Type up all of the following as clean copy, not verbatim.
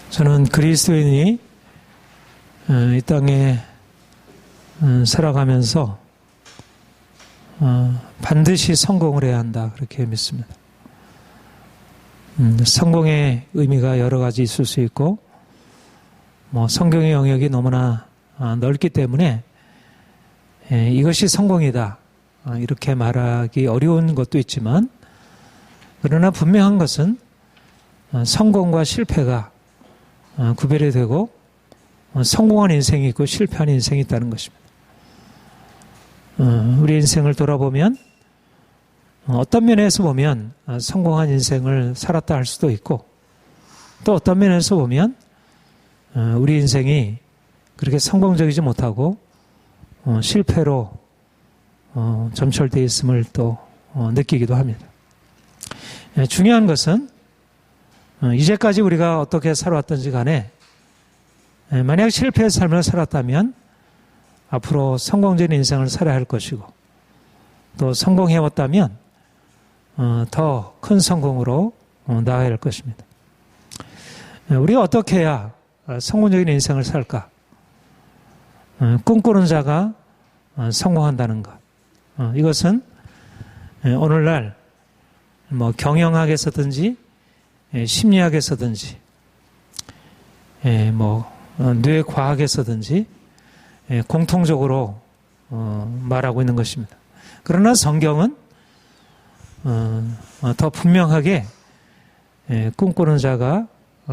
저는 그리스도인이 이 땅에 살아가면서 반드시 성공을 해야 한다, 그렇게 믿습니다. 성공의 의미가 여러 가지 있을 수 있고, 성경의 영역이 너무나 넓기 때문에 이것이 성공이다, 이렇게 말하기 어려운 것도 있지만, 그러나 분명한 것은 성공과 실패가 구별이 되고 성공한 인생이 있고 실패한 인생이 있다는 것입니다. 우리 인생을 돌아보면 어떤 면에서 보면 성공한 인생을 살았다 할 수도 있고, 또 어떤 면에서 보면 우리 인생이 그렇게 성공적이지 못하고 실패로 점철되어 있음을 또 느끼기도 합니다. 중요한 것은 이제까지 우리가 어떻게 살아왔던지 간에 만약 실패의 삶을 살았다면 앞으로 성공적인 인생을 살아야 할 것이고, 또 성공해왔다면 더 큰 성공으로 나아가야 할 것입니다. 우리가 어떻게 해야 성공적인 인생을 살까? 꿈꾸는 자가 성공한다는 것. 이것은 오늘날 경영학에서든지 심리학에서든지 뇌과학에서든지 공통적으로 말하고 있는 것입니다. 그러나 성경은 더 분명하게 꿈꾸는 자가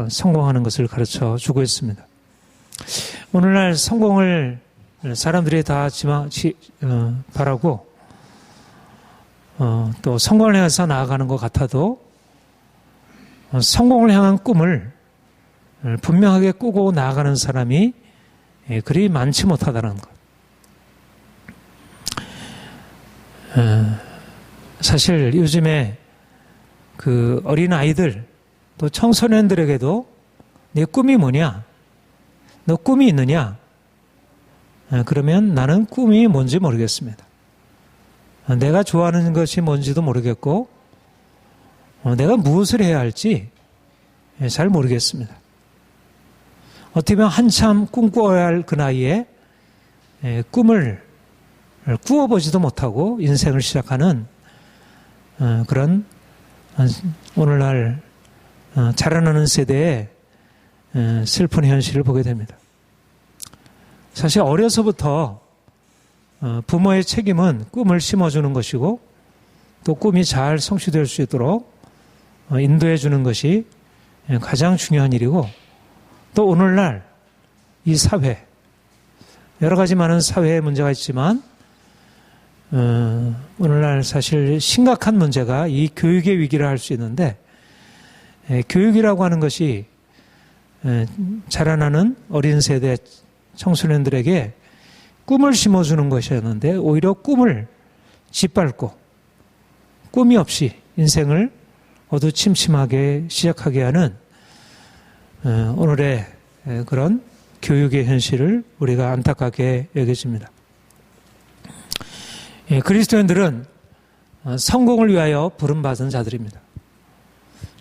성공하는 것을 가르쳐 주고 있습니다. 오늘날 성공을 사람들이 다 바라고 또 성공을 향해서 나아가는 것 같아도 성공을 향한 꿈을 분명하게 꾸고 나아가는 사람이 그리 많지 못하다는 것. 사실 요즘에 그 어린 아이들 또 청소년들에게도 내 꿈이 뭐냐? 너 꿈이 있느냐? 그러면 나는 꿈이 뭔지 모르겠습니다. 내가 좋아하는 것이 뭔지도 모르겠고 내가 무엇을 해야 할지 잘 모르겠습니다. 어떻게 보면 한참 꿈꿔야 할 그 나이에 꿈을 꾸어보지도 못하고 인생을 시작하는 그런 오늘날 자라나는 세대의 슬픈 현실을 보게 됩니다. 사실 어려서부터 부모의 책임은 꿈을 심어주는 것이고 또 꿈이 잘 성취될 수 있도록 인도해 주는 것이 가장 중요한 일이고, 또 오늘날 이 사회, 여러 가지 많은 사회에 문제가 있지만 오늘날 사실 심각한 문제가 이 교육의 위기라 할 수 있는데, 교육이라고 하는 것이 자라나는 어린 세대 청소년들에게 꿈을 심어주는 것이었는데 오히려 꿈을 짓밟고 꿈이 없이 인생을 어두침침하게 시작하게 하는 오늘의 그런 교육의 현실을 우리가 안타깝게 여겨집니다. 그리스도인들은 성공을 위하여 부름받은 자들입니다.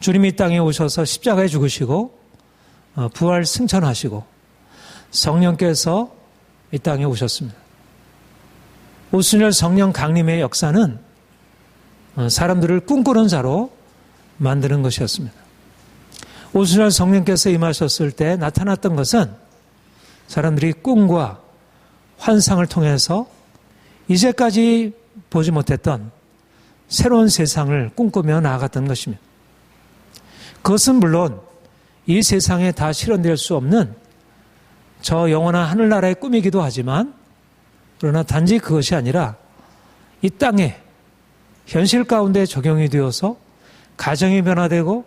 주님이 이 땅에 오셔서 십자가에 죽으시고 부활 승천하시고 성령께서 이 땅에 오셨습니다. 오순절 성령 강림의 역사는 사람들을 꿈꾸는 자로 만드는 것이었습니다. 오순절 성령께서 임하셨을 때 나타났던 것은 사람들이 꿈과 환상을 통해서 이제까지 보지 못했던 새로운 세상을 꿈꾸며 나아갔던 것입니다. 그것은 물론 이 세상에 다 실현될 수 없는 저 영원한 하늘나라의 꿈이기도 하지만, 그러나 단지 그것이 아니라 이 땅에 현실 가운데 적용이 되어서 가정이 변화되고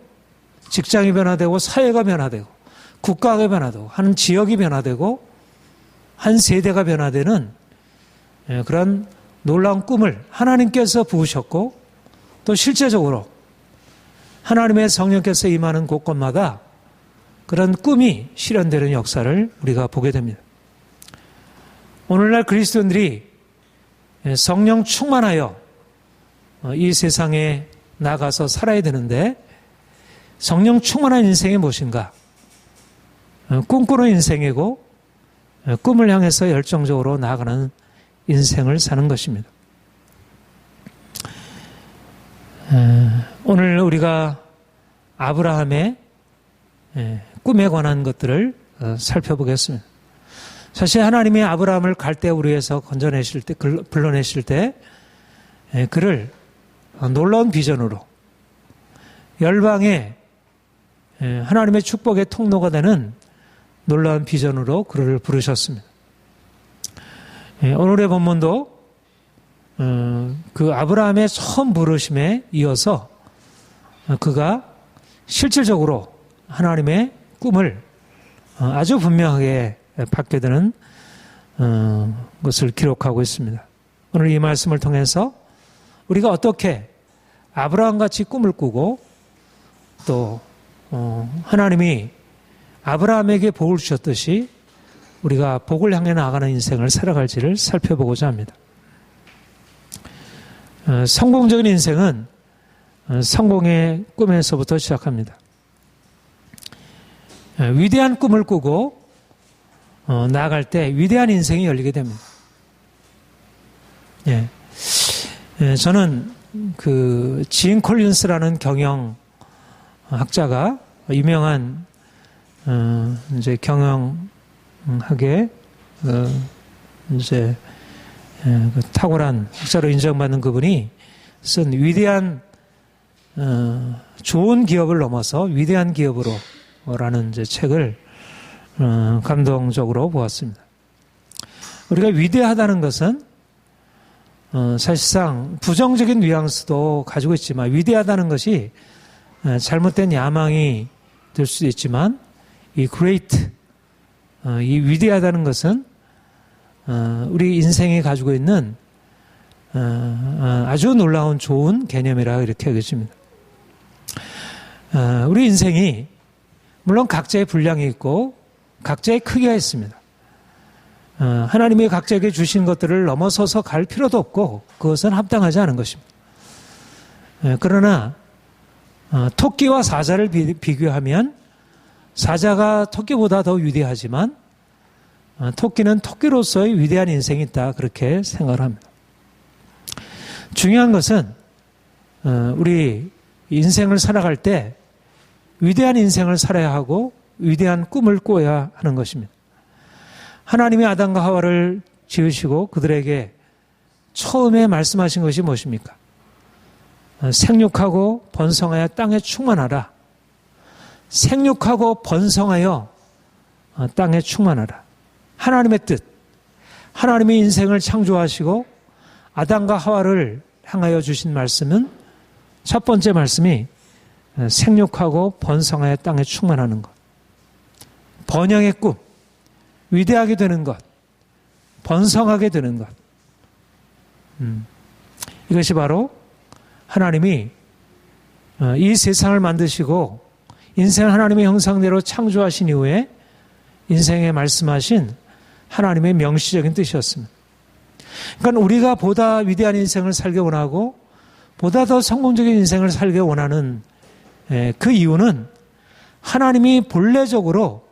직장이 변화되고 사회가 변화되고 국가가 변화되고 한 지역이 변화되고 한 세대가 변화되는 그런 놀라운 꿈을 하나님께서 부으셨고, 또 실제적으로 하나님의 성령께서 임하는 곳곳마다 그런 꿈이 실현되는 역사를 우리가 보게 됩니다. 오늘날 그리스도인들이 성령 충만하여 이 세상에 나가서 살아야 되는데 성령 충만한 인생이 무엇인가? 꿈꾸는 인생이고 꿈을 향해서 열정적으로 나아가는 인생을 사는 것입니다. 오늘 우리가 아브라함의 꿈에 관한 것들을 살펴보겠습니다. 사실 하나님이 아브라함을 갈대우르에서 건져내실 때, 불러내실 때 그를 놀라운 비전으로 열방의 하나님의 축복의 통로가 되는 놀라운 비전으로 그를 부르셨습니다. 오늘의 본문도 그 아브라함의 처음 부르심에 이어서 그가 실질적으로 하나님의 꿈을 아주 분명하게 받게 되는 것을 기록하고 있습니다. 오늘 이 말씀을 통해서 우리가 어떻게 아브라함같이 꿈을 꾸고 또 하나님이 아브라함에게 복을 주셨듯이 우리가 복을 향해 나아가는 인생을 살아갈지를 살펴보고자 합니다. 성공적인 인생은 성공의 꿈에서부터 시작합니다. 위대한 꿈을 꾸고 나아갈 때 위대한 인생이 열리게 됩니다. 저는 그 지인 콜린스라는 경영학자가 유명한 이제 경영학의 이제 그 탁월한 학자로 인정받는 그분이 쓴 위대한 좋은 기업을 넘어서 위대한 기업으로라는 이제 책을 감동적으로 보았습니다. 우리가 위대하다는 것은 사실상 부정적인 뉘앙스도 가지고 있지만 위대하다는 것이 잘못된 야망이 될 수도 있지만 이 great, 이 위대하다는 것은 우리 인생이 가지고 있는 아주 놀라운 좋은 개념이라 이렇게 여겨집니다. 우리 인생이 물론 각자의 분량이 있고 각자의 크기가 있습니다. 하나님이 각자에게 주신 것들을 넘어서서 갈 필요도 없고 그것은 합당하지 않은 것입니다. 그러나 토끼와 사자를 비교하면 사자가 토끼보다 더 위대하지만 토끼는 토끼로서의 위대한 인생이 있다 그렇게 생각을 합니다. 중요한 것은 우리 인생을 살아갈 때 위대한 인생을 살아야 하고 위대한 꿈을 꿔야 하는 것입니다. 하나님이 아담과 하와를 지으시고 그들에게 처음에 말씀하신 것이 무엇입니까? 생육하고 번성하여 땅에 충만하라. 생육하고 번성하여 땅에 충만하라. 하나님의 뜻. 하나님이 인생을 창조하시고 아담과 하와를 향하여 주신 말씀은 첫 번째 말씀이 생육하고 번성하여 땅에 충만하는 것. 번영의 꿈. 위대하게 되는 것. 번성하게 되는 것. 이것이 바로 하나님이 이 세상을 만드시고 인생을 하나님의 형상대로 창조하신 이후에 인생에 말씀하신 하나님의 명시적인 뜻이었습니다. 그러니까 우리가 보다 위대한 인생을 살기 원하고 보다 더 성공적인 인생을 살기 원하는 그 이유는 하나님이 본래적으로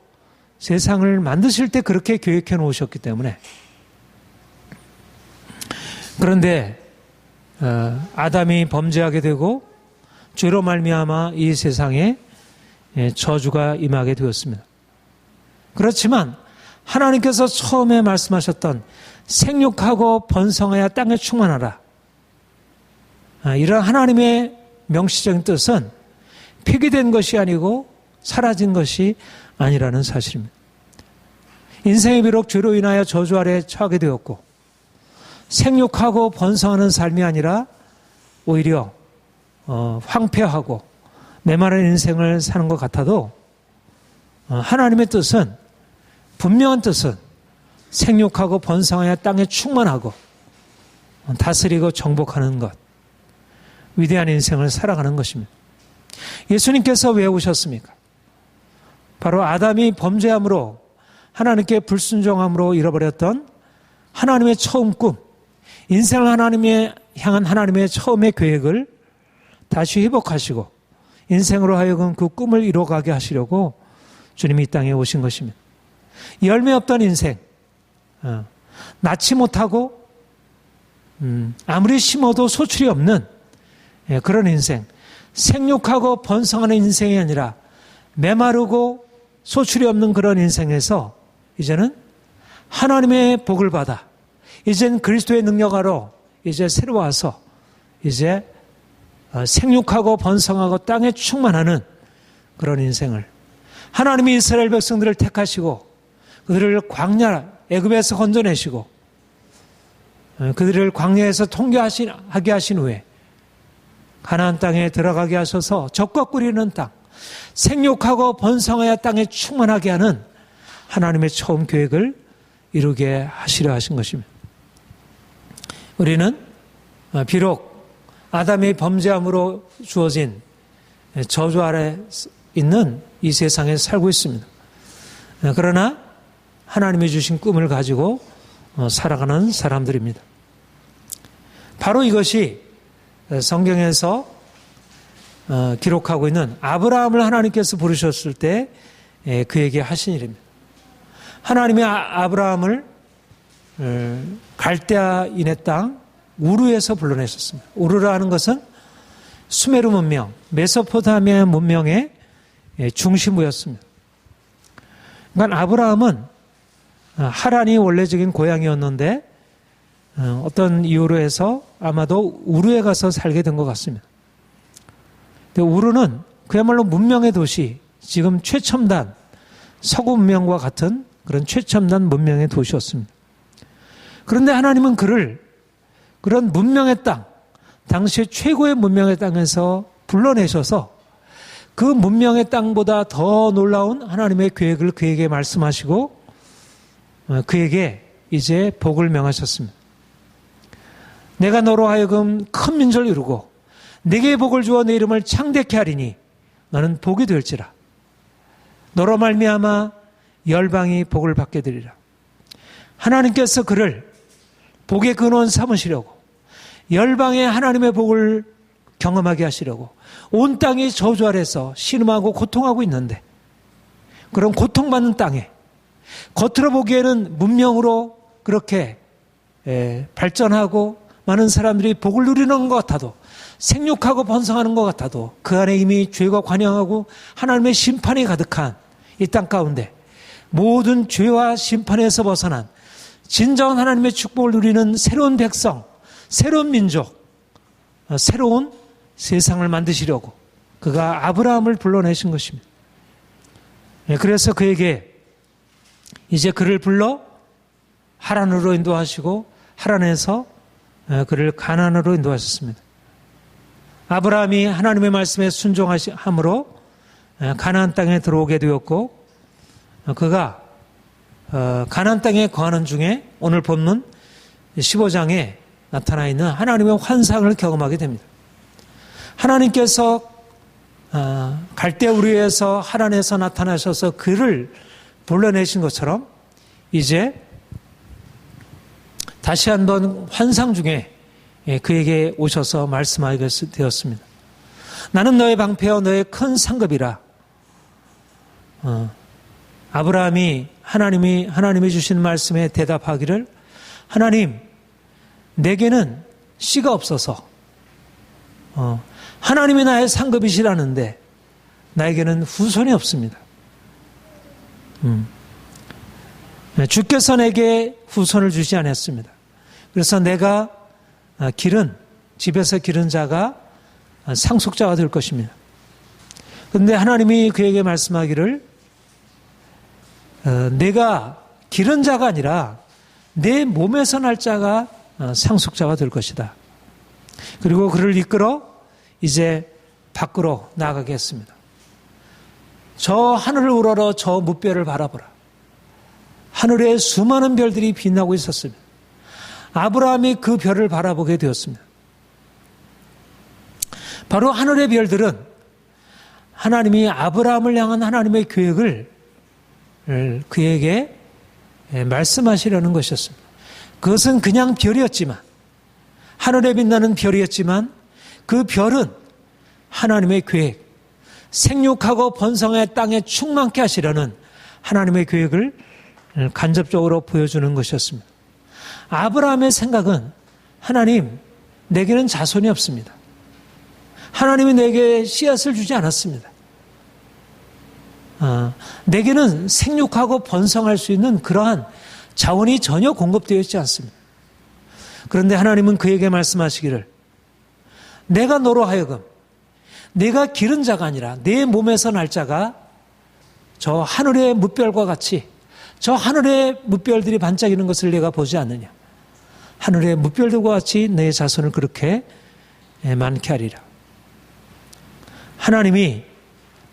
세상을 만드실 때 그렇게 계획해 놓으셨기 때문에. 그런데 아담이 범죄하게 되고 죄로 말미암아 이 세상에 저주가 임하게 되었습니다. 그렇지만 하나님께서 처음에 말씀하셨던 생육하고 번성하여 땅에 충만하라. 이런 하나님의 명시적인 뜻은 폐기된 것이 아니고 사라진 것이 아니라는 사실입니다. 인생이 비록 죄로 인하여 저주 아래 처하게 되었고 생육하고 번성하는 삶이 아니라 오히려 황폐하고 메마른 인생을 사는 것 같아도 하나님의 뜻은 분명한 뜻은 생육하고 번성하여 땅에 충만하고 다스리고 정복하는 것, 위대한 인생을 살아가는 것입니다. 예수님께서 왜 오셨습니까? 바로 아담이 범죄함으로 하나님께 불순종함으로 잃어버렸던 하나님의 처음 꿈, 인생을 하나님에 향한 하나님의 처음의 계획을 다시 회복하시고 인생으로 하여금 그 꿈을 이뤄가게 하시려고 주님이 이 땅에 오신 것입니다. 열매 없던 인생, 낳지 못하고 아무리 심어도 소출이 없는 그런 인생, 생육하고 번성하는 인생이 아니라 메마르고 소출이 없는 그런 인생에서 이제는 하나님의 복을 받아 이젠 그리스도의 능력 아래 이제 새로 와서 이제 생육하고 번성하고 땅에 충만하는 그런 인생을 하나님이 이스라엘 백성들을 택하시고 그들을 광야 애굽에서 건져내시고 그들을 광야에서 통과하게 하신 후에 가나안 땅에 들어가게 하셔서 적과 꿀이는 땅, 생육하고 번성하여 땅에 충만하게 하는 하나님의 처음 계획을 이루게 하시려 하신 것입니다. 우리는 비록 아담의 범죄함으로 주어진 저주 아래 있는 이 세상에 살고 있습니다. 그러나 하나님이 주신 꿈을 가지고 살아가는 사람들입니다. 바로 이것이 성경에서 기록하고 있는 아브라함을 하나님께서 부르셨을 때 그에게 하신 일입니다. 하나님이 아브라함을 갈대아인의 땅 우르에서 불러내셨습니다. 우르라는 것은 수메르 문명, 메소포타미아 문명의 중심부였습니다. 그러니까 아브라함은 하란이 원래적인 고향이었는데 어떤 이유로 해서 아마도 우르에 가서 살게 된 것 같습니다. 근데 우르는 그야말로 문명의 도시, 지금 최첨단 서구 문명과 같은 그런 최첨단 문명의 도시였습니다. 그런데 하나님은 그를 그런 문명의 땅, 당시 최고의 문명의 땅에서 불러내셔서 그 문명의 땅보다 더 놀라운 하나님의 계획을 그에게 말씀하시고 그에게 이제 복을 명하셨습니다. 내가 너로 하여금 큰 민족을 이루고 네게 복을 주어 내 이름을 창대케 하리니 너는 복이 될지라. 너로 말미암아 열방이 복을 받게 되리라. 하나님께서 그를 복의 근원 삼으시려고 열방의 하나님의 복을 경험하게 하시려고 온 땅이 저주 아래서 신음하고 고통하고 있는데 그런 고통받는 땅에 겉으로 보기에는 문명으로 그렇게 발전하고 많은 사람들이 복을 누리는 것 같아도 생육하고 번성하는 것 같아도 그 안에 이미 죄가 관영하고 하나님의 심판이 가득한 이 땅 가운데 모든 죄와 심판에서 벗어난 진정한 하나님의 축복을 누리는 새로운 백성, 새로운 민족, 새로운 세상을 만드시려고 그가 아브라함을 불러내신 것입니다. 그래서 그에게 이제 그를 불러 하란으로 인도하시고 하란에서 그를 가나안으로 인도하셨습니다. 아브라함이 하나님의 말씀에 순종함으로 가나안 땅에 들어오게 되었고 그가 가나안 땅에 거하는 중에 오늘 본문 15장에 나타나 있는 하나님의 환상을 경험하게 됩니다. 하나님께서 갈대 우르에서 하란에서 나타나셔서 그를 불러내신 것처럼 이제 다시 한번 환상 중에 그에게 오셔서 말씀하게 되었습니다. 나는 너의 방패와 너의 큰 상급이라. 아브라함이 하나님이 주신 말씀에 대답하기를 하나님 내게는 씨가 없어서 하나님이 나의 상급이시라는데 나에게는 후손이 없습니다. 주께서 내게 후손을 주지 않았습니다. 그래서 내가 집에서 기른 자가 상속자가 될 것입니다. 그런데 하나님이 그에게 말씀하기를 내가 기른 자가 아니라 내 몸에서 날 자가 상속자가 될 것이다. 그리고 그를 이끌어 이제 밖으로 나가게 했습니다. 저 하늘을 우러러 저 무별을 바라보라. 하늘에 수많은 별들이 빛나고 있었습니다. 아브라함이 그 별을 바라보게 되었습니다. 바로 하늘의 별들은 하나님이 아브라함을 향한 하나님의 계획을 그에게 말씀하시려는 것이었습니다. 그것은 그냥 별이었지만 하늘에 빛나는 별이었지만 그 별은 하나님의 계획, 생육하고 번성의 땅에 충만케 하시려는 하나님의 계획을 간접적으로 보여주는 것이었습니다. 아브라함의 생각은 하나님, 내게는 자손이 없습니다. 하나님이 내게 씨앗을 주지 않았습니다. 내게는 생육하고 번성할 수 있는 그러한 자원이 전혀 공급되어 있지 않습니다. 그런데 하나님은 그에게 말씀하시기를 내가 너로 하여금 네가 기른 자가 아니라 내 몸에서 날 자가 저 하늘의 뭇별과 같이 저 하늘의 뭇별들이 반짝이는 것을 내가 보지 않느냐. 하늘의 뭇별들과 같이 내 자손을 그렇게 많게 하리라. 하나님이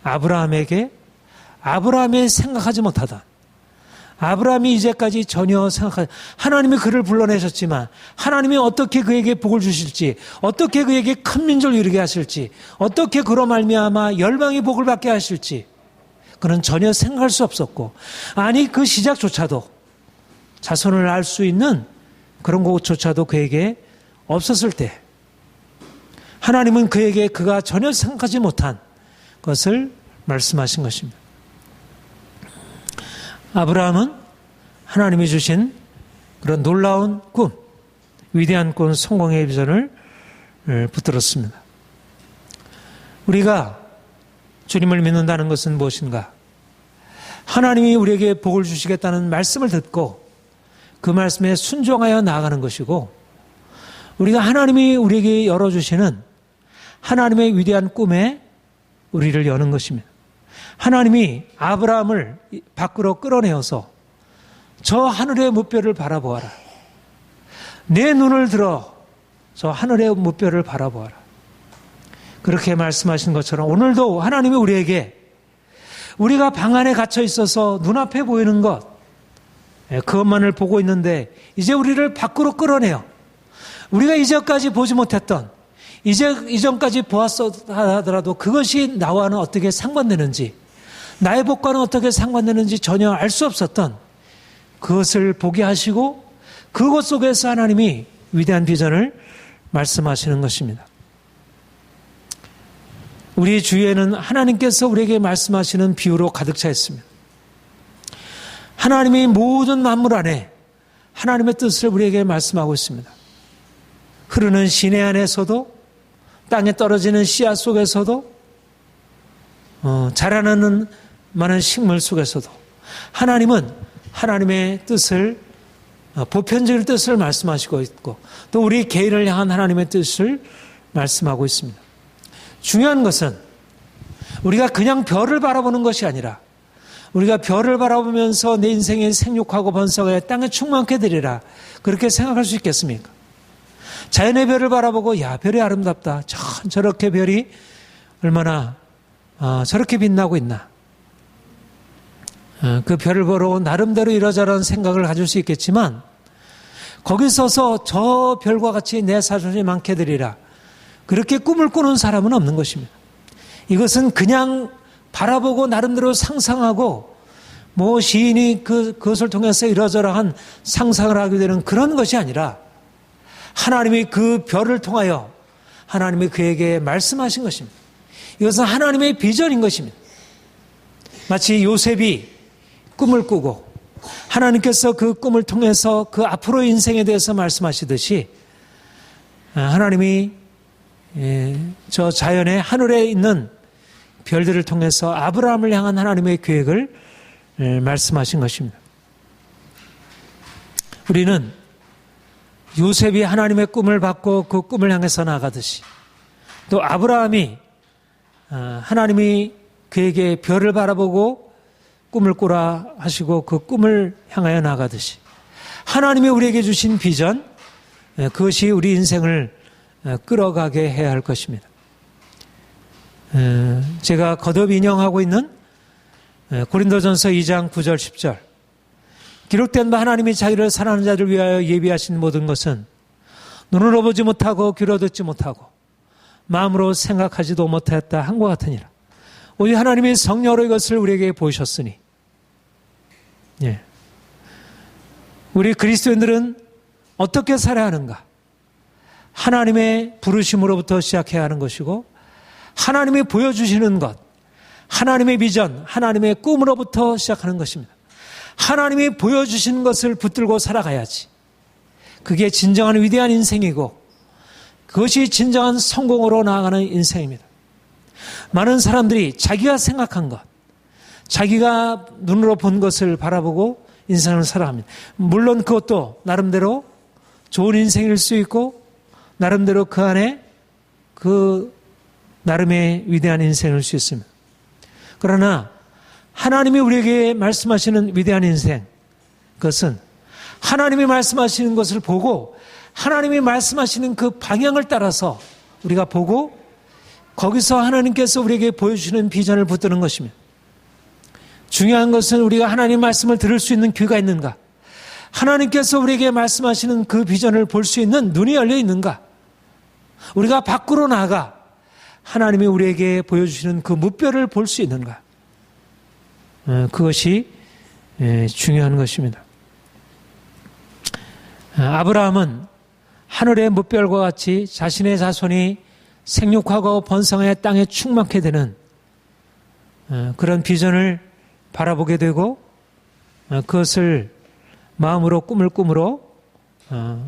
아브라함에게 아브라함이 생각하지 못하던 아브라함이 이제까지 전혀 생각하지 하나님이 그를 불러내셨지만 하나님이 어떻게 그에게 복을 주실지 어떻게 그에게 큰 민족을 이루게 하실지 어떻게 그로 말미암아 열방이 복을 받게 하실지 그는 전혀 생각할 수 없었고 아니 그 시작조차도 자손을 알 수 있는 그런 것조차도 그에게 없었을 때 하나님은 그에게 그가 전혀 생각하지 못한 것을 말씀하신 것입니다. 아브라함은 하나님이 주신 그런 놀라운 꿈, 위대한 꿈, 성공의 비전을 붙들었습니다. 우리가 주님을 믿는다는 것은 무엇인가? 하나님이 우리에게 복을 주시겠다는 말씀을 듣고 그 말씀에 순종하여 나아가는 것이고 우리가 하나님이 우리에게 열어주시는 하나님의 위대한 꿈에 우리를 여는 것입니다. 하나님이 아브라함을 밖으로 끌어내어서 저 하늘의 뭇별을 바라보아라. 내 눈을 들어 저 하늘의 뭇별을 바라보아라. 그렇게 말씀하신 것처럼 오늘도 하나님이 우리에게 우리가 방 안에 갇혀 있어서 눈앞에 보이는 것 그것만을 보고 있는데 이제 우리를 밖으로 끌어내어 우리가 이제까지 보지 못했던 이전까지 보았어 하더라도 그것이 나와는 어떻게 상관되는지 나의 복과는 어떻게 상관되는지 전혀 알 수 없었던 그것을 보게 하시고 그것 속에서 하나님이 위대한 비전을 말씀하시는 것입니다. 우리 주위에는 하나님께서 우리에게 말씀하시는 비유로 가득 차 있습니다. 하나님이 모든 만물 안에 하나님의 뜻을 우리에게 말씀하고 있습니다. 흐르는 시내 안에서도 땅에 떨어지는 씨앗 속에서도 자라나는 많은 식물 속에서도 하나님은 하나님의 뜻을 보편적인 뜻을 말씀하시고 있고 또 우리 개인을 향한 하나님의 뜻을 말씀하고 있습니다. 중요한 것은 우리가 그냥 별을 바라보는 것이 아니라 우리가 별을 바라보면서 내 인생에 생육하고 번성해 땅에 충만케 되리라 그렇게 생각할 수 있겠습니까? 자연의 별을 바라보고 야 별이 아름답다. 저렇게 별이 얼마나 저렇게 빛나고 있나. 그 별을 보러 나름대로 이러저런 생각을 가질 수 있겠지만 거기 서서 저 별과 같이 내 자손이 많게 되리라. 그렇게 꿈을 꾸는 사람은 없는 것입니다. 이것은 그냥 바라보고 나름대로 상상하고 뭐 시인이 그것을 통해서 이러저러한 상상을 하게 되는 그런 것이 아니라 하나님이 그 별을 통하여 하나님이 그에게 말씀하신 것입니다. 이것은 하나님의 비전인 것입니다. 마치 요셉이 꿈을 꾸고 하나님께서 그 꿈을 통해서 그 앞으로의 인생에 대해서 말씀하시듯이 하나님이 저 자연의 하늘에 있는 별들을 통해서 아브라함을 향한 하나님의 계획을 말씀하신 것입니다. 우리는 요셉이 하나님의 꿈을 받고 그 꿈을 향해서 나아가듯이 또 아브라함이 하나님이 그에게 별을 바라보고 꿈을 꾸라 하시고 그 꿈을 향하여 나아가듯이 하나님이 우리에게 주신 비전 그것이 우리 인생을 끌어가게 해야 할 것입니다. 제가 거듭 인용하고 있는 고린도전서 2장 9절 10절 기록된 바 하나님이 자기를 사랑하는 자를 위하여 예비하신 모든 것은 눈으로 보지 못하고 귀로 듣지 못하고 마음으로 생각하지도 못하였다 한것 같으니라. 오직 하나님이 성령으로 이것을 우리에게 보이셨으니 우리 그리스도인들은 어떻게 살아야 하는가? 하나님의 부르심으로부터 시작해야 하는 것이고 하나님이 보여주시는 것, 하나님의 비전, 하나님의 꿈으로부터 시작하는 것입니다. 하나님이 보여주신 것을 붙들고 살아가야지. 그게 진정한 위대한 인생이고 그것이 진정한 성공으로 나아가는 인생입니다. 많은 사람들이 자기가 생각한 것, 자기가 눈으로 본 것을 바라보고 인생을 살아갑니다. 물론 그것도 나름대로 좋은 인생일 수 있고 나름대로 그 안에 그 나름의 위대한 인생일 수 있습니다. 그러나 하나님이 우리에게 말씀하시는 위대한 인생, 그것은 하나님이 말씀하시는 것을 보고 하나님이 말씀하시는 그 방향을 따라서 우리가 보고 거기서 하나님께서 우리에게 보여주시는 비전을 붙드는 것입니다. 중요한 것은 우리가 하나님 말씀을 들을 수 있는 귀가 있는가? 하나님께서 우리에게 말씀하시는 그 비전을 볼 수 있는 눈이 열려 있는가? 우리가 밖으로 나가 하나님이 우리에게 보여주시는 그 무뼈를 볼 수 있는가? 그것이 중요한 것입니다. 아브라함은 하늘의 무별과 같이 자신의 자손이 생육하고 번성해 땅에 충만케 되는 그런 비전을 바라보게 되고 그것을 마음으로 꿈을 꾸므로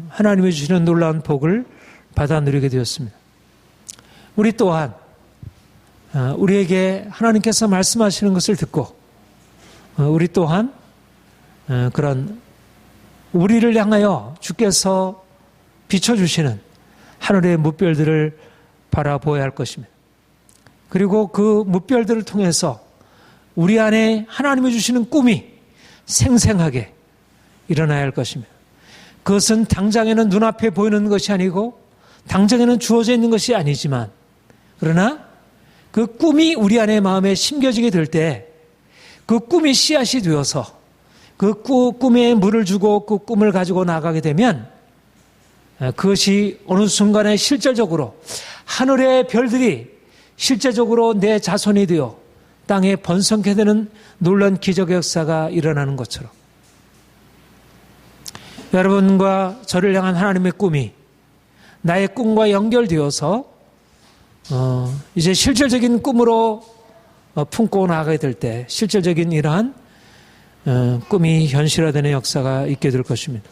하나님이 주시는 놀라운 복을 받아 누리게 되었습니다. 우리 또한 우리에게 하나님께서 말씀하시는 것을 듣고 우리 또한 그런 우리를 향하여 주께서 비춰주시는 하늘의 무별들을 바라보아야 할 것입니다. 그리고 그 무별들을 통해서 우리 안에 하나님이 주시는 꿈이 생생하게 일어나야 할 것입니다. 그것은 당장에는 눈앞에 보이는 것이 아니고 당장에는 주어져 있는 것이 아니지만 그러나 그 꿈이 우리 안에 마음에 심겨지게 될 때 그 꿈이 씨앗이 되어서 그 꿈에 물을 주고 그 꿈을 가지고 나가게 되면 그것이 어느 순간에 실질적으로 하늘의 별들이 실제적으로 내 자손이 되어 땅에 번성케 되는 놀라운 기적의 역사가 일어나는 것처럼 여러분과 저를 향한 하나님의 꿈이 나의 꿈과 연결되어서 이제 실질적인 꿈으로 품고 나가게 될 때 실질적인 이러한 꿈이 현실화되는 역사가 있게 될 것입니다.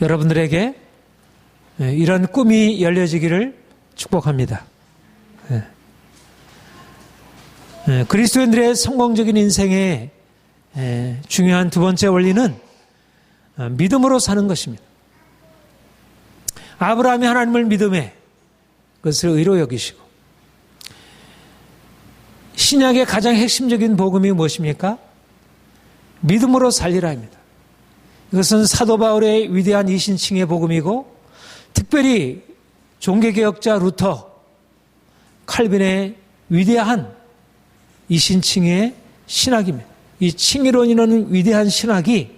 여러분들에게 이런 꿈이 열려지기를 축복합니다. 그리스도인들의 성공적인 인생의 중요한 두 번째 원리는 믿음으로 사는 것입니다. 아브라함이 하나님을 믿음에 그것을 의로 여기시고 신약의 가장 핵심적인 복음이 무엇입니까? 믿음으로 살리라입니다. 이것은 사도 바울의 위대한 이신칭의 복음이고 특별히 종교개혁자 루터, 칼빈의 위대한 이신칭의 신학입니다. 이 칭의론이라는 위대한 신학이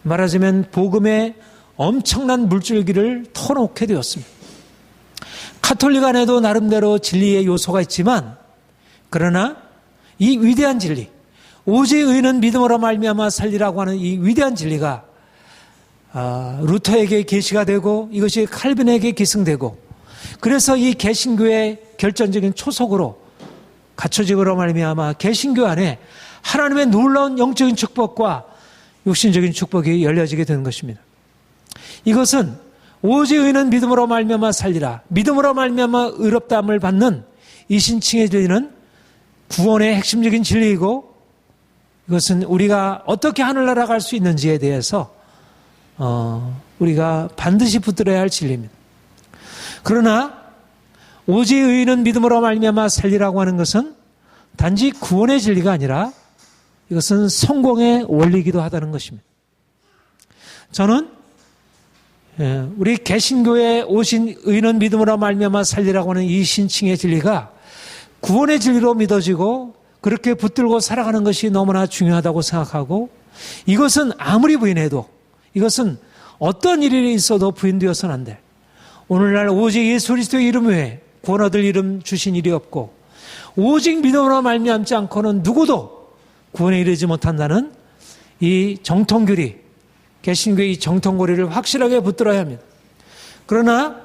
말하자면 복음의 엄청난 물줄기를 터놓게 되었습니다. 카톨릭 안에도 나름대로 진리의 요소가 있지만 그러나 이 위대한 진리, 오직 의는 믿음으로 말미암아 살리라고 하는 이 위대한 진리가 루터에게 계시가 되고 이것이 칼빈에게 기승되고 그래서 이 개신교의 결정적인 초석으로 갖춰지므로 말미암아 개신교 안에 하나님의 놀라운 영적인 축복과 육신적인 축복이 열려지게 되는 것입니다. 이것은 오직 의는 믿음으로 말미암아 살리라. 믿음으로 말미암아 의롭다함을 받는 이 신칭의 진리는 구원의 핵심적인 진리이고 이것은 우리가 어떻게 하늘나라 갈 수 있는지에 대해서 우리가 반드시 붙들어야 할 진리입니다. 그러나 오직 의는 믿음으로 말미암아 살리라고 하는 것은 단지 구원의 진리가 아니라 이것은 성공의 원리이기도 하다는 것입니다. 저는 우리 개신교에 오신 의는 믿음으로 말미암아 살리라고 하는 이 신칭의 진리가 구원의 진리로 믿어지고 그렇게 붙들고 살아가는 것이 너무나 중요하다고 생각하고 이것은 아무리 부인해도 이것은 어떤 일이 있어도 부인되어서는 안 돼. 오늘날 오직 예수 그리스도의 이름 외에 구원 얻을 이름 주신 일이 없고 오직 믿음으로 말미암지 않고는 누구도 구원에 이르지 못한다는 이 정통교리, 개신교의 이 정통고리를 확실하게 붙들어야 합니다. 그러나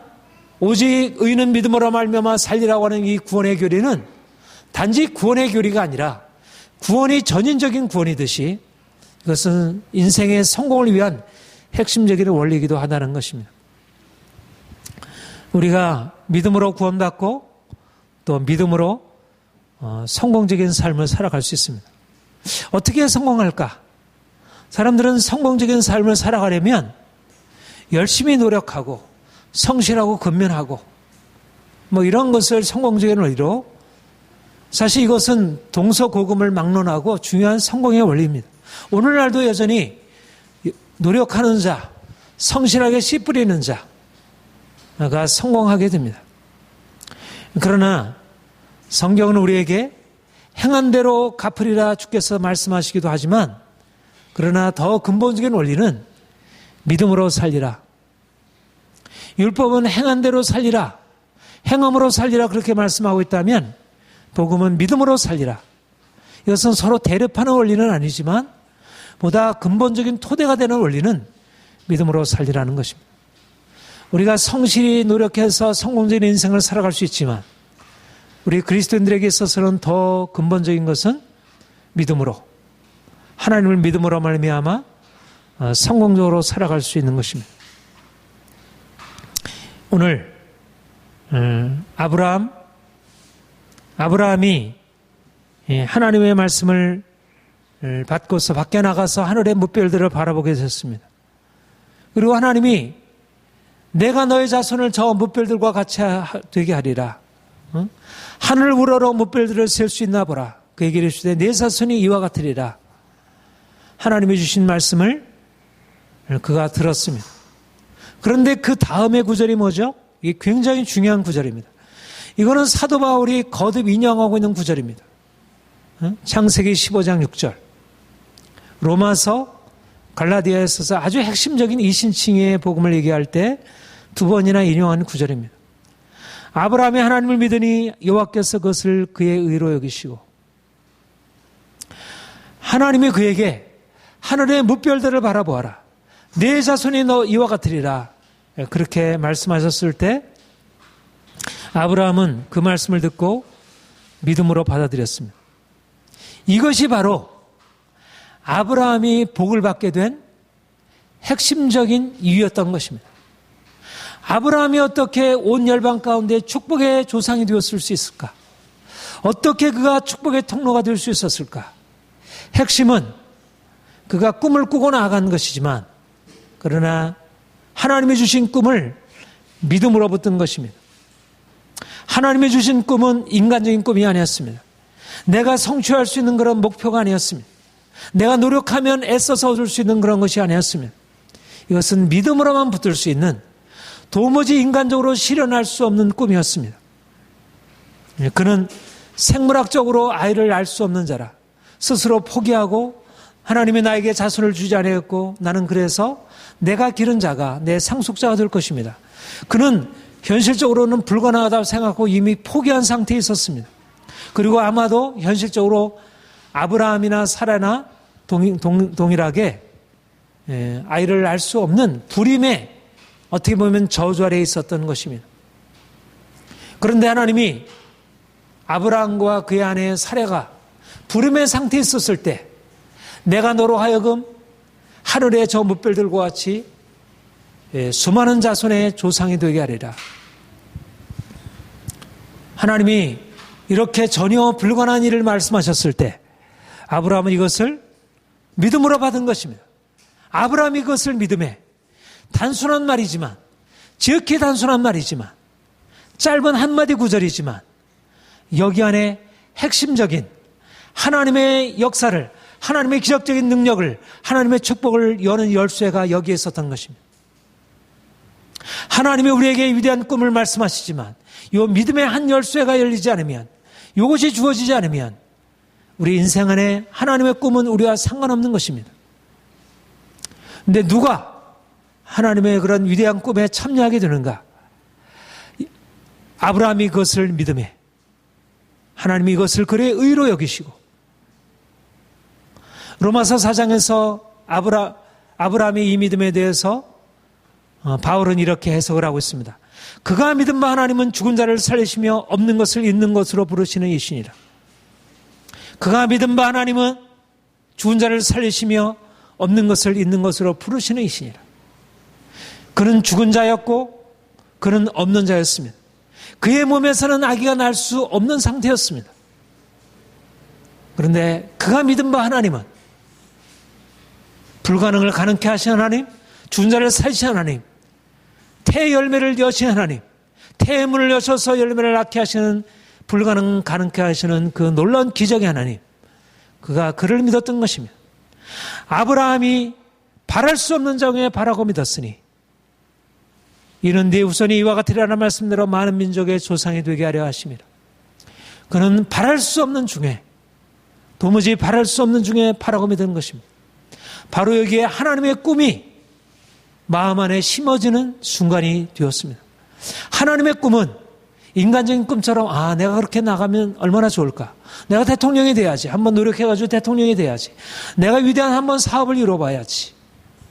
오직 의는 믿음으로 말미암아 살리라고 하는 이 구원의 교리는 단지 구원의 교리가 아니라 구원이 전인적인 구원이듯이 이것은 인생의 성공을 위한 핵심적인 원리이기도 하다는 것입니다. 우리가 믿음으로 구원받고 또 믿음으로 성공적인 삶을 살아갈 수 있습니다. 어떻게 성공할까? 사람들은 성공적인 삶을 살아가려면 열심히 노력하고 성실하고 근면하고 이런 것을 성공적인 원리로, 사실 이것은 동서고금을 막론하고 중요한 성공의 원리입니다. 오늘날도 여전히 노력하는 자, 성실하게 씨 뿌리는 자가 성공하게 됩니다. 그러나 성경은 우리에게 행한 대로 갚으리라 주께서 말씀하시기도 하지만, 그러나 더 근본적인 원리는 믿음으로 살리라. 율법은 행한 대로 살리라, 행함으로 살리라 그렇게 말씀하고 있다면, 복음은 믿음으로 살리라. 이것은 서로 대립하는 원리는 아니지만 보다 근본적인 토대가 되는 원리는 믿음으로 살리라는 것입니다. 우리가 성실히 노력해서 성공적인 인생을 살아갈 수 있지만 우리 그리스도인들에게 있어서는 더 근본적인 것은 믿음으로, 하나님을 믿음으로 말미암아 성공적으로 살아갈 수 있는 것입니다. 오늘 아브라함이 하나님의 말씀을 받고서 밖에 나가서 하늘의 무별들을 바라보게 됐습니다. 그리고 하나님이 내가 너의 자손을 저 무별들과 같이 되게 하리라. 하늘 우러러 무별들을 셀 수 있나 보라. 그에게 이르시되 내 자손이 이와 같으리라. 하나님이 주신 말씀을 그가 들었습니다. 그런데 그 다음의 구절이 뭐죠? 이게 굉장히 중요한 구절입니다. 이거는 사도 바울이 거듭 인용하고 있는 구절입니다. 창세기 15장 6절. 로마서, 갈라디아에 있어서 아주 핵심적인 이신칭의 복음을 얘기할 때 두 번이나 인용한 구절입니다. 아브라함이 하나님을 믿으니 여호와께서 그것을 그의 의로 여기시고, 하나님이 그에게 하늘의 무별들을 바라보아라. 내 자손이 너 이와 같으리라. 그렇게 말씀하셨을 때 아브라함은 그 말씀을 듣고 믿음으로 받아들였습니다. 이것이 바로 아브라함이 복을 받게 된 핵심적인 이유였던 것입니다. 아브라함이 어떻게 온 열방 가운데 축복의 조상이 되었을 수 있을까? 어떻게 그가 축복의 통로가 될 수 있었을까? 핵심은 그가 꿈을 꾸고 나아간 것이지만, 그러나 하나님이 주신 꿈을 믿음으로 붙든 것입니다. 하나님이 주신 꿈은 인간적인 꿈이 아니었습니다. 내가 성취할 수 있는 그런 목표가 아니었습니다. 내가 노력하면 애써서 얻을 수 있는 그런 것이 아니었습니다. 이것은 믿음으로만 붙들 수 있는, 도무지 인간적으로 실현할 수 없는 꿈이었습니다. 그는 생물학적으로 아이를 낳을 수 없는 자라 스스로 포기하고, 하나님이 나에게 자손을 주지 아니했고 나는 그래서 내가 기른 자가 내 상속자가 될 것입니다. 그는 현실적으로는 불가능하다고 생각하고 이미 포기한 상태에 있었습니다. 그리고 아마도 현실적으로 아브라함이나 사라나 동일하게 아이를 낳을 수 없는 불임의, 어떻게 보면 저주 아래에 있었던 것입니다. 그런데 하나님이 아브라함과 그의 아내 사라가 불임의 상태에 있었을 때, 내가 너로 하여금 하늘의 저 무별들과 같이 수많은 자손의 조상이 되게 하리라. 하나님이 이렇게 전혀 불가능한 일을 말씀하셨을 때 아브라함은 이것을 믿음으로 받은 것입니다. 아브라함이 그것을 믿음에, 단순한 말이지만, 지극히 단순한 말이지만, 짧은 한마디 구절이지만 여기 안에 핵심적인 하나님의 역사를, 하나님의 기적적인 능력을, 하나님의 축복을 여는 열쇠가 여기에 있었던 것입니다. 하나님이 우리에게 위대한 꿈을 말씀하시지만 이 믿음의 한 열쇠가 열리지 않으면, 이것이 주어지지 않으면 우리 인생 안에 하나님의 꿈은 우리와 상관없는 것입니다. 그런데 누가 하나님의 그런 위대한 꿈에 참여하게 되는가? 아브라함이 그것을 믿음에, 하나님이 이것을 그의 의로 여기시고, 로마서 4장에서 아브라함의 이 믿음에 대해서 바울은 이렇게 해석을 하고 있습니다. 그가 믿은 바 하나님은 죽은 자를 살리시며 없는 것을 있는 것으로 부르시는 이시니라. 그가 믿은 바 하나님은 죽은 자를 살리시며 없는 것을 있는 것으로 부르시는 이시니라. 그는 죽은 자였고 그는 없는 자였습니다. 그의 몸에서는 아기가 날 수 없는 상태였습니다. 그런데 그가 믿은 바 하나님은 불가능을 가능케 하신 하나님, 죽은 자를 살리신 하나님, 태의 열매를 여신 하나님, 태의 문을 여셔서 열매를 낳게 하시는 불가능 가능케 하시는 그 놀라운 기적의 하나님, 그가 그를 믿었던 것입니다. 아브라함이 바랄 수 없는 장에 바라고 믿었으니 이는 네 후손이 이와 같으리라는 말씀대로 많은 민족의 조상이 되게 하려 하심이라. 그는 바랄 수 없는 중에, 도무지 바랄 수 없는 중에 바라고 믿은 것입니다. 바로 여기에 하나님의 꿈이 마음 안에 심어지는 순간이 되었습니다. 하나님의 꿈은 인간적인 꿈처럼 내가 그렇게 나가면 얼마나 좋을까? 내가 대통령이 돼야지. 한번 노력해가지고 대통령이 돼야지. 내가 위대한 한번 사업을 이뤄봐야지.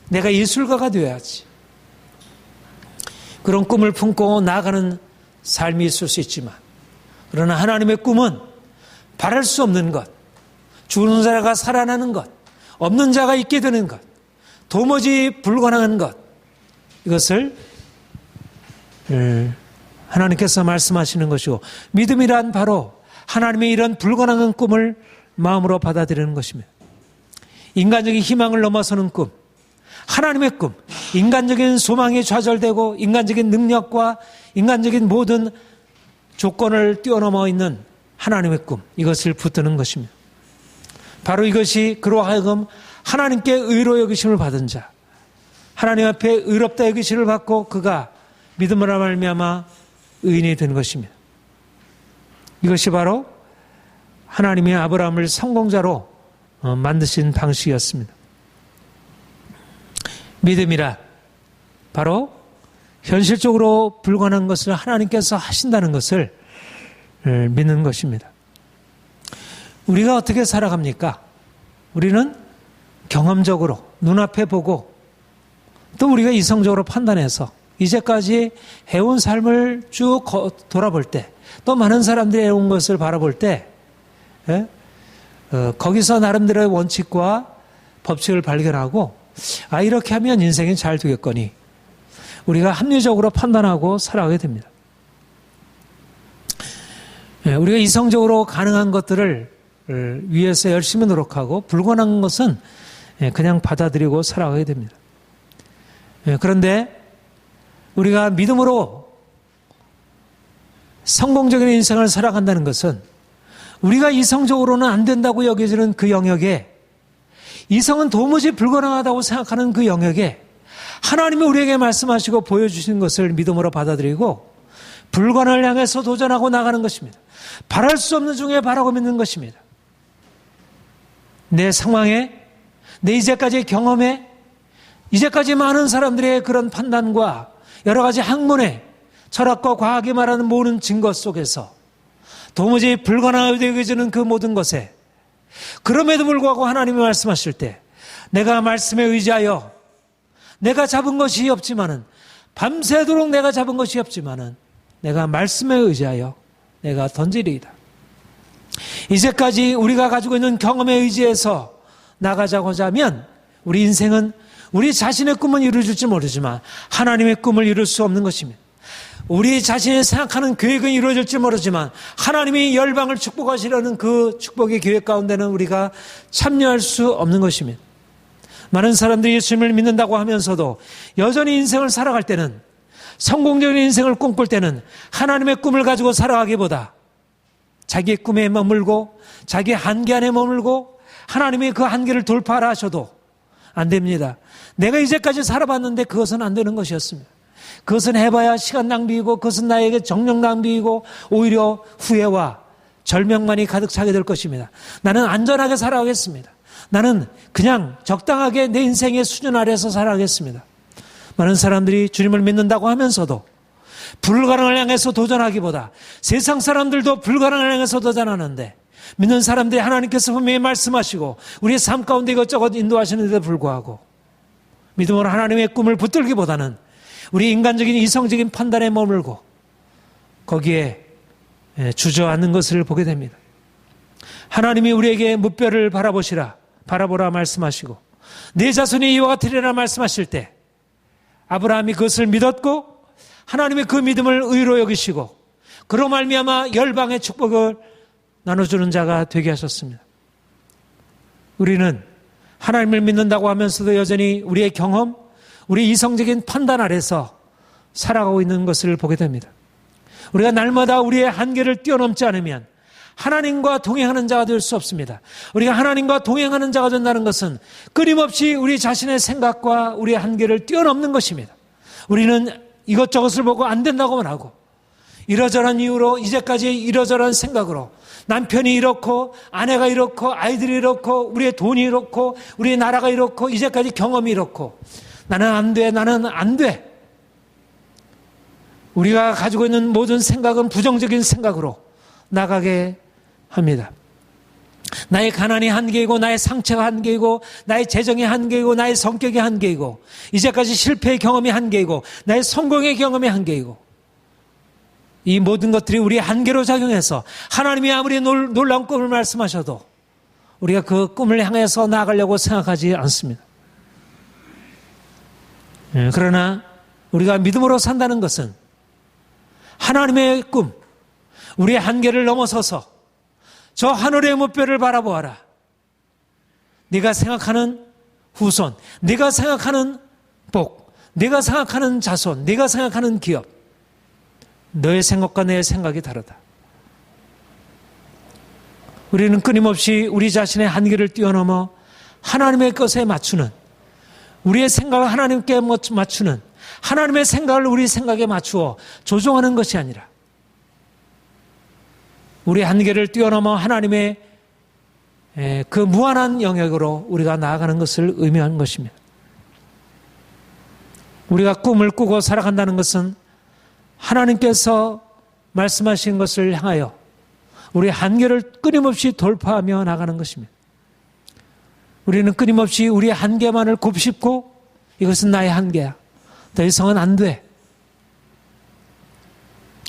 내가 예술가가 되어야지. 그런 꿈을 품고 나아가는 삶이 있을 수 있지만, 그러나 하나님의 꿈은 바랄 수 없는 것, 죽은 자가 살아나는 것, 없는 자가 있게 되는 것, 도무지 불가능한 것, 이것을 하나님께서 말씀하시는 것이고, 믿음이란 바로 하나님의 이런 불가능한 꿈을 마음으로 받아들이는 것입니다. 인간적인 희망을 넘어서는 꿈, 하나님의 꿈, 인간적인 소망이 좌절되고 인간적인 능력과 인간적인 모든 조건을 뛰어넘어 있는 하나님의 꿈, 이것을 붙드는 것입니다. 바로 이것이 그로 하여금 하나님께 의로 여기심을 받은 자, 하나님 앞에 의롭다 여기심을 받고 그가 믿음으로 말미암아 의인이 된 것입니다. 이것이 바로 하나님이 아브라함을 성공자로 만드신 방식이었습니다. 믿음이라 바로 현실적으로 불가능한 것을 하나님께서 하신다는 것을 믿는 것입니다. 우리가 어떻게 살아갑니까? 우리는 경험적으로 눈앞에 보고 또 우리가 이성적으로 판단해서 이제까지 해온 삶을 쭉 돌아볼 때, 또 많은 사람들이 해온 것을 바라볼 때 거기서 나름대로의 원칙과 법칙을 발견하고 이렇게 하면 인생이 잘 되겠거니 우리가 합리적으로 판단하고 살아가게 됩니다. 우리가 이성적으로 가능한 것들을 위해서 열심히 노력하고 불가능한 것은 그냥 받아들이고 살아가게 됩니다. 그런데 우리가 믿음으로 성공적인 인생을 살아간다는 것은 우리가 이성적으로는 안 된다고 여겨지는 그 영역에, 이성은 도무지 불가능하다고 생각하는 그 영역에 하나님이 우리에게 말씀하시고 보여주시는 것을 믿음으로 받아들이고 불가능을 향해서 도전하고 나가는 것입니다. 바랄 수 없는 중에 바라고 믿는 것입니다. 내 상황에, 내 이제까지의 경험에, 이제까지 많은 사람들의 그런 판단과 여러 가지 학문에, 철학과 과학이 말하는 모든 증거 속에서 도무지 불가능하게 여겨지는 그 모든 것에, 그럼에도 불구하고 하나님이 말씀하실 때 내가 말씀에 의지하여 내가 잡은 것이 없지만은, 밤새도록 내가 잡은 것이 없지만은 내가 말씀에 의지하여 내가 던지리이다. 이제까지 우리가 가지고 있는 경험에 의지해서 나가자고자 하면 우리 인생은 우리 자신의 꿈은 이루어질지 모르지만 하나님의 꿈을 이룰 수 없는 것입니다. 우리 자신이 생각하는 계획은 이루어질지 모르지만 하나님이 열방을 축복하시려는 그 축복의 계획 가운데는 우리가 참여할 수 없는 것입니다. 많은 사람들이 예수님을 믿는다고 하면서도 여전히 인생을 살아갈 때는, 성공적인 인생을 꿈꿀 때는 하나님의 꿈을 가지고 살아가기보다 자기의 꿈에 머물고 자기의 한계 안에 머물고 하나님이 그 한계를 돌파하라 하셔도 안 됩니다. 내가 이제까지 살아봤는데 그것은 안 되는 것이었습니다. 그것은 해봐야 시간 낭비이고 그것은 나에게 정력 낭비이고 오히려 후회와 절명만이 가득 차게 될 것입니다. 나는 안전하게 살아가겠습니다. 나는 그냥 적당하게 내 인생의 수준 아래에서 살아가겠습니다. 많은 사람들이 주님을 믿는다고 하면서도 불가능을 향해서 도전하기보다, 세상 사람들도 불가능을 향해서 도전하는데 믿는 사람들이 하나님께서 분명히 말씀하시고 우리의 삶 가운데 이것저것 인도하시는데도 불구하고 믿음으로 하나님의 꿈을 붙들기보다는 우리 인간적인 이성적인 판단에 머물고 거기에 주저앉는 것을 보게 됩니다. 하나님이 우리에게 무뼈를 바라보라 말씀하시고 내 자손이 이와 같으리라 말씀하실 때 아브라함이 그것을 믿었고 하나님의 그 믿음을 의로 여기시고 그로 말미암아 열방의 축복을 나눠주는 자가 되게 하셨습니다. 우리는 하나님을 믿는다고 하면서도 여전히 우리의 경험, 우리 이성적인 판단 아래서 살아가고 있는 것을 보게 됩니다. 우리가 날마다 우리의 한계를 뛰어넘지 않으면 하나님과 동행하는 자가 될 수 없습니다. 우리가 하나님과 동행하는 자가 된다는 것은 끊임없이 우리 자신의 생각과 우리의 한계를 뛰어넘는 것입니다. 우리는 이것저것을 보고 안 된다고만 하고 이러저러한 이유로 이제까지 이러저러한 생각으로 남편이 이렇고 아내가 이렇고 아이들이 이렇고 우리의 돈이 이렇고 우리의 나라가 이렇고 이제까지 경험이 이렇고 나는 안 돼. 우리가 가지고 있는 모든 생각은 부정적인 생각으로 나가게 합니다. 나의 가난이 한계이고 나의 상처가 한계이고 나의 재정이 한계이고 나의 성격이 한계이고 이제까지 실패의 경험이 한계이고 나의 성공의 경험이 한계이고 이 모든 것들이 우리의 한계로 작용해서 하나님이 아무리 놀라운 꿈을 말씀하셔도 우리가 그 꿈을 향해서 나아가려고 생각하지 않습니다. 그러나 우리가 믿음으로 산다는 것은 하나님의 꿈, 우리의 한계를 넘어서서 저 하늘의 목표를 바라보아라. 네가 생각하는 후손, 네가 생각하는 복, 네가 생각하는 자손, 네가 생각하는 기업, 너의 생각과 내 생각이 다르다. 우리는 끊임없이 우리 자신의 한계를 뛰어넘어 하나님의 것에 맞추는, 우리의 생각을 하나님께 맞추는, 하나님의 생각을 우리 생각에 맞추어 조종하는 것이 아니라 우리 한계를 뛰어넘어 하나님의 그 무한한 영역으로 우리가 나아가는 것을 의미하는 것입니다. 우리가 꿈을 꾸고 살아간다는 것은 하나님께서 말씀하신 것을 향하여 우리 한계를 끊임없이 돌파하며 나가는 것입니다. 우리는 끊임없이 우리의 한계만을 곱씹고 이것은 나의 한계야. 더 이상은 안 돼.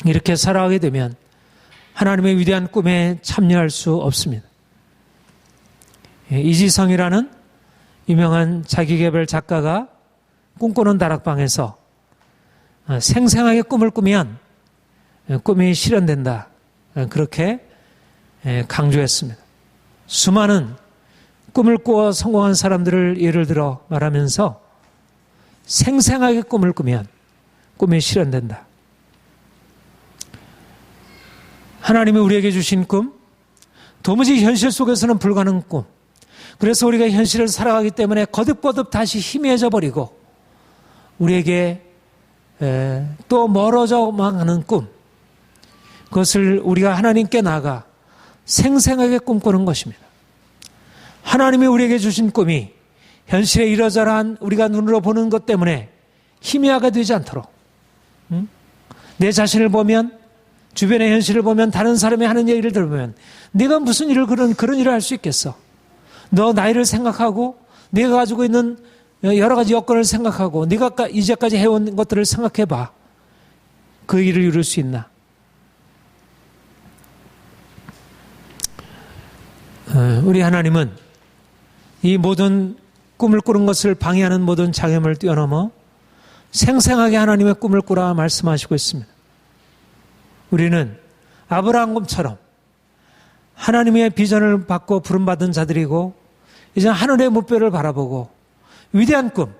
이렇게 살아가게 되면 하나님의 위대한 꿈에 참여할 수 없습니다. 이지성이라는 유명한 자기계발 작가가 꿈꾸는 다락방에서 생생하게 꿈을 꾸면 꿈이 실현된다. 그렇게 강조했습니다. 수많은 꿈을 꾸어 성공한 사람들을 예를 들어 말하면서 생생하게 꿈을 꾸면 꿈이 실현된다. 하나님이 우리에게 주신 꿈, 도무지 현실 속에서는 불가능한 꿈. 그래서 우리가 현실을 살아가기 때문에 거듭거듭 다시 희미해져 버리고 우리에게 또 멀어져만 하는 꿈. 그것을 우리가 하나님께 나아가 생생하게 꿈꾸는 것입니다. 하나님이 우리에게 주신 꿈이 현실에 이러저러한 우리가 눈으로 보는 것 때문에 희미하게 되지 않도록 내 자신을 보면 주변의 현실을 보면 다른 사람이 하는 얘기를 들으면 네가 무슨 일을 그런 일을 할 수 있겠어. 너 나이를 생각하고 네가 가지고 있는 여러 가지 여건을 생각하고 네가 이제까지 해온 것들을 생각해봐. 그 일을 이룰 수 있나. 우리 하나님은 이 모든 꿈을 꾸는 것을 방해하는 모든 장애물을 뛰어넘어 생생하게 하나님의 꿈을 꾸라 말씀하시고 있습니다. 우리는 아브라함처럼 하나님의 비전을 받고 부름받은 자들이고 이제 하늘의 목표를 바라보고 위대한 꿈,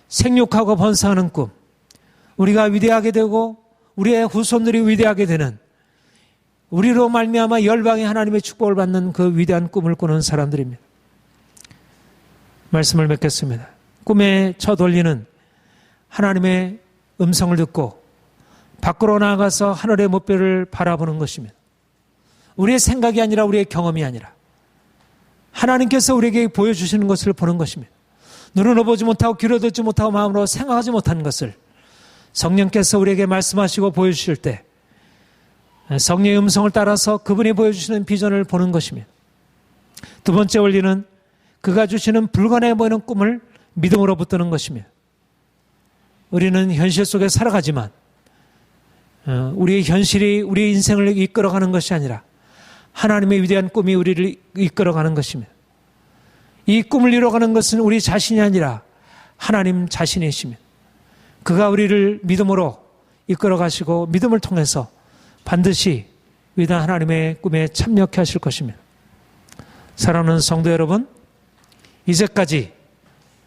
생육하고 번성하는 꿈, 우리가 위대하게 되고 우리의 후손들이 위대하게 되는 우리로 말미암아 열방의 하나님의 축복을 받는 그 위대한 꿈을 꾸는 사람들입니다. 말씀을 맺겠습니다. 꿈에 첫 올리는 하나님의 음성을 듣고 밖으로 나아가서 하늘의 목표를 바라보는 것입니다. 우리의 생각이 아니라 우리의 경험이 아니라 하나님께서 우리에게 보여주시는 것을 보는 것입니다. 눈으로 보지 못하고 귀로 듣지 못하고 마음으로 생각하지 못하는 것을 성령께서 우리에게 말씀하시고 보여주실 때 성령의 음성을 따라서 그분이 보여주시는 비전을 보는 것입니다. 두 번째 원리는 그가 주시는 불가능해 보이는 꿈을 믿음으로 붙드는 것입니다. 우리는 현실 속에 살아가지만 우리의 현실이 우리의 인생을 이끌어가는 것이 아니라 하나님의 위대한 꿈이 우리를 이끌어가는 것입니다. 이 꿈을 이뤄가는 것은 우리 자신이 아니라 하나님 자신이십니다. 그가 우리를 믿음으로 이끌어가시고 믿음을 통해서 반드시 위대한 하나님의 꿈에 참여케 하실 것입니다. 사랑하는 성도 여러분, 이제까지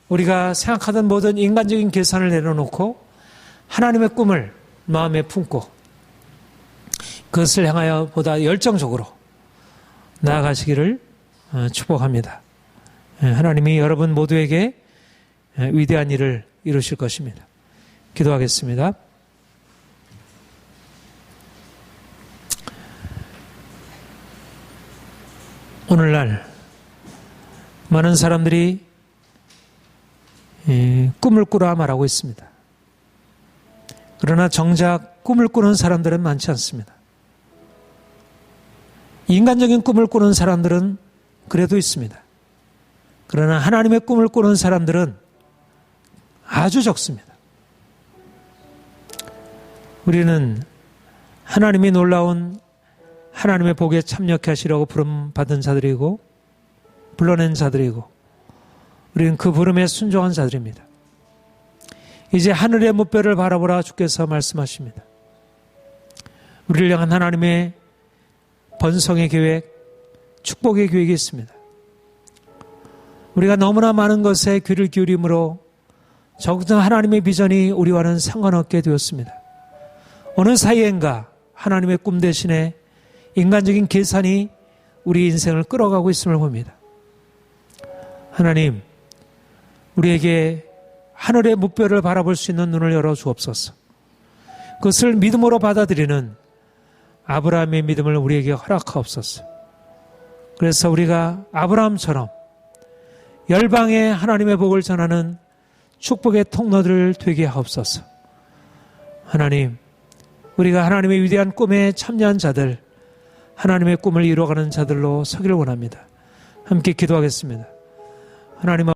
우리가 생각하던 모든 인간적인 계산을 내려놓고 하나님의 꿈을 마음에 품고 그것을 향하여 보다 열정적으로 나아가시기를 축복합니다. 하나님이 여러분 모두에게 위대한 일을 이루실 것입니다. 기도하겠습니다. 오늘날 많은 사람들이 꿈을 꾸라 말하고 있습니다. 그러나 정작 꿈을 꾸는 사람들은 많지 않습니다. 인간적인 꿈을 꾸는 사람들은 그래도 있습니다. 그러나 하나님의 꿈을 꾸는 사람들은 아주 적습니다. 우리는 하나님이 놀라운 하나님의 복에 참여케 하시려고 부름 받은 자들이고 불러낸 자들이고 우리는 그 부름에 순종한 자들입니다. 이제 하늘의 무뼈를 바라보라 주께서 말씀하십니다. 우리를 향한 하나님의 번성의 계획, 축복의 계획이 있습니다. 우리가 너무나 많은 것에 귀를 기울임으로 적은 하나님의 비전이 우리와는 상관없게 되었습니다. 어느 사이엔가 하나님의 꿈 대신에 인간적인 계산이 우리 인생을 끌어가고 있음을 봅니다. 하나님, 우리에게 하늘의 무뼈를 바라볼 수 있는 눈을 열어 주옵소서. 그것을 믿음으로 받아들이는 아브라함의 믿음을 우리에게 허락하옵소서. 그래서 우리가 아브라함처럼 열방에 하나님의 복을 전하는 축복의 통로들을 되게 하옵소서. 하나님, 우리가 하나님의 위대한 꿈에 참여한 자들, 하나님의 꿈을 이루어가는 자들로 서기를 원합니다. 함께 기도하겠습니다. 하나님